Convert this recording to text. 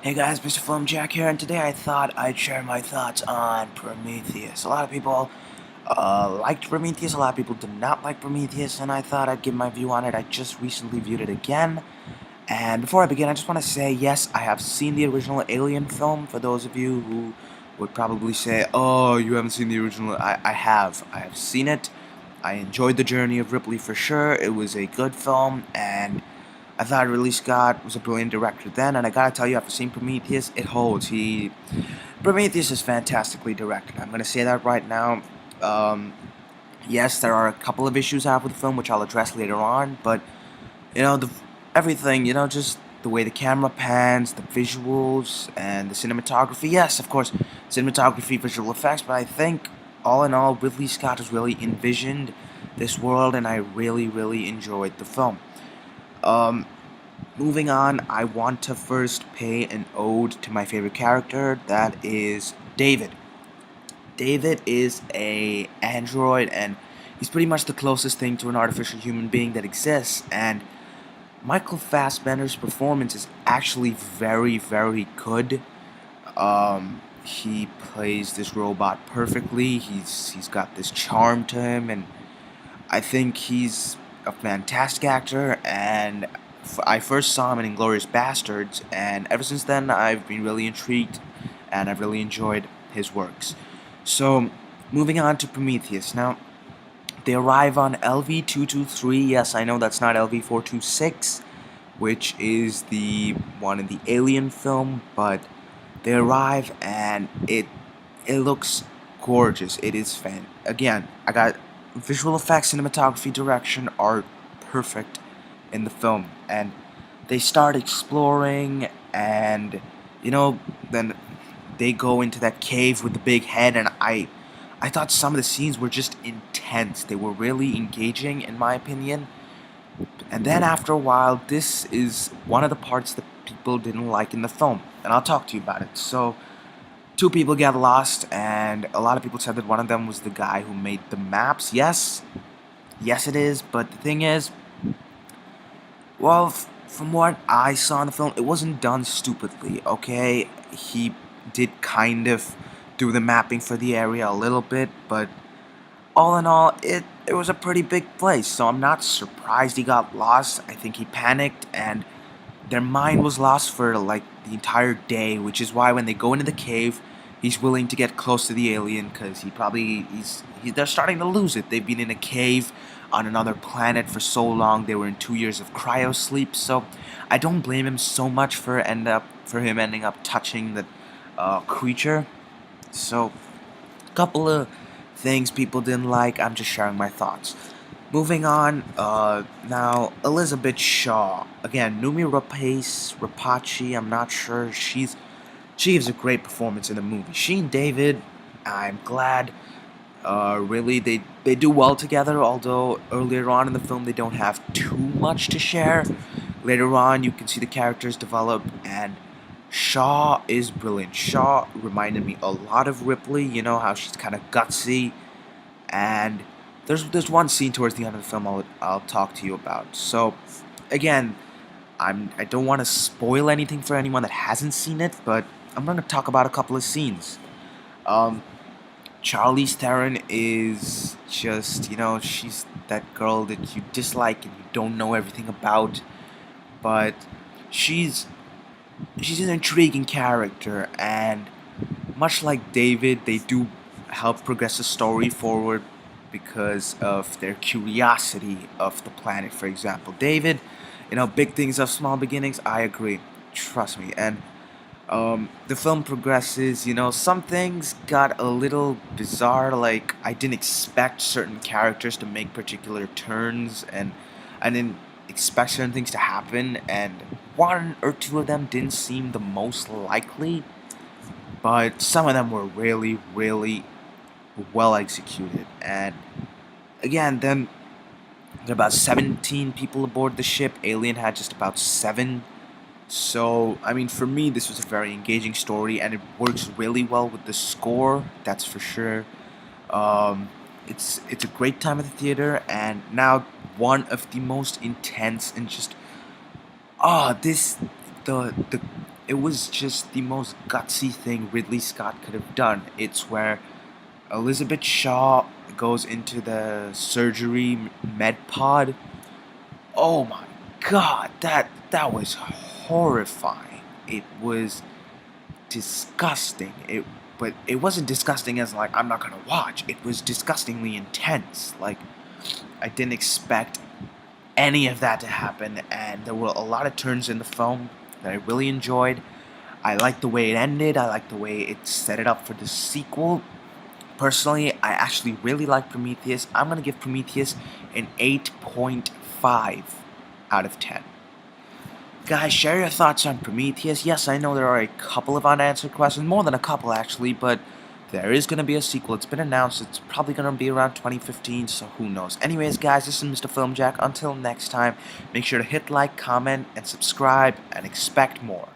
Hey guys, Mr. Film Jack here, and today I thought I'd share my thoughts on Prometheus. A lot of people liked Prometheus, a lot of people did not like Prometheus, and I thought I'd give my view on it. I just recently viewed it again, and before I begin, I just want to say, yes, I have seen the original Alien film. For those of you who would probably say, oh, you haven't seen the original, I have. I have seen it. I enjoyed the journey of Ripley for sure. It was a good film, and I thought Ridley Scott was a brilliant director then, and I gotta tell you, after seeing Prometheus, it holds. Prometheus is fantastically directed. I'm gonna say that right now. Um, yes, there are a couple of issues I have with the film, which I'll address later on, but everything, just the way the camera pans, the visuals, and the cinematography. Yes, of course, cinematography, visual effects, but I think all in all, Ridley Scott has really envisioned this world, and I really, really enjoyed the film. Um, Moving on, I want to first pay an ode to my favorite character, that is David. David is a android, and he's pretty much the closest thing to an artificial human being that exists, and Michael Fassbender's performance is actually very, very good. He plays this robot perfectly. He's got this charm to him, and I think he's a fantastic actor, and I first saw him in *Inglourious Bastards*, and ever since then I've been really intrigued, and I've really enjoyed his works. So, moving on to Prometheus. Now, they arrive on LV-223. Yes, I know that's not LV-426, which is the one in the Alien film, but they arrive, and it looks gorgeous. It is again, I got visual effects, cinematography, direction are perfect in the film, and they start exploring, and then they go into that cave with the big head, and I thought some of the scenes were just intense. They were really engaging, in my opinion. And then after a while, this is one of the parts that people didn't like in the film, and I'll talk to you about it. So, two people get lost, and a lot of people said that one of them was the guy who made the maps. Yes, it is. But the thing is, well, from what I saw in the film, it wasn't done stupidly. Okay, he did kind of do the mapping for the area a little bit, but all in all, it was a pretty big place. So I'm not surprised he got lost. I think he panicked, and their mind was lost for like the entire day, which is why when they go into the cave, he's willing to get close to the alien because they're starting to lose it. They've been in a cave on another planet for so long. They were in 2 years of cryo sleep, so I don't blame him so much for him ending up touching the creature. So, a couple of things people didn't like. I'm just sharing my thoughts. Moving on, now, Elizabeth Shaw. Again, Numi Rapace, I'm not sure. She gives a great performance in the movie. She and David, I'm glad, really, they do well together, although earlier on in the film they don't have too much to share. Later on, you can see the characters develop, and Shaw is brilliant. Shaw reminded me a lot of Ripley, how she's kind of gutsy, and there's one scene towards the end of the film I'll talk to you about. So, again, I don't want to spoil anything for anyone that hasn't seen it, but I'm going to talk about a couple of scenes. Um, Charlize Theron is just, she's that girl that you dislike and you don't know everything about, but she's an intriguing character, and much like David, they do help progress the story forward because of their curiosity of the planet. For example, David, big things of small beginnings. I agree, trust me. And the film progresses. Some things got a little bizarre. Like, I didn't expect certain characters to make particular turns, and I didn't expect certain things to happen, and one or two of them didn't seem the most likely, but some of them were really, really well executed. And again, then there are about 17 people aboard the ship. Alien had just about 7. So, I mean, for me, this was a very engaging story, and it works really well with the score, that's for sure. Um, it's a great time at the theater, and now one of the most intense and just this the it was just the most gutsy thing Ridley Scott could have done. It's where Elizabeth Shaw goes into the surgery med pod. Oh my god, that was horrifying. It was disgusting. But it wasn't disgusting as like I'm not gonna watch. It was disgustingly intense. Like I didn't expect any of that to happen, and there were a lot of turns in the film that I really enjoyed. I liked the way it ended. I liked the way it set it up for the sequel. Personally, I actually really like Prometheus. I'm gonna give Prometheus an 8.5 out of 10. Guys, share your thoughts on Prometheus. Yes, I know there are a couple of unanswered questions, more than a couple actually, but there is going to be a sequel. It's been announced. It's probably going to be around 2015, so who knows. Anyways, guys, this is Mr. Film Jack. Until next time, make sure to hit like, comment, and subscribe, and expect more.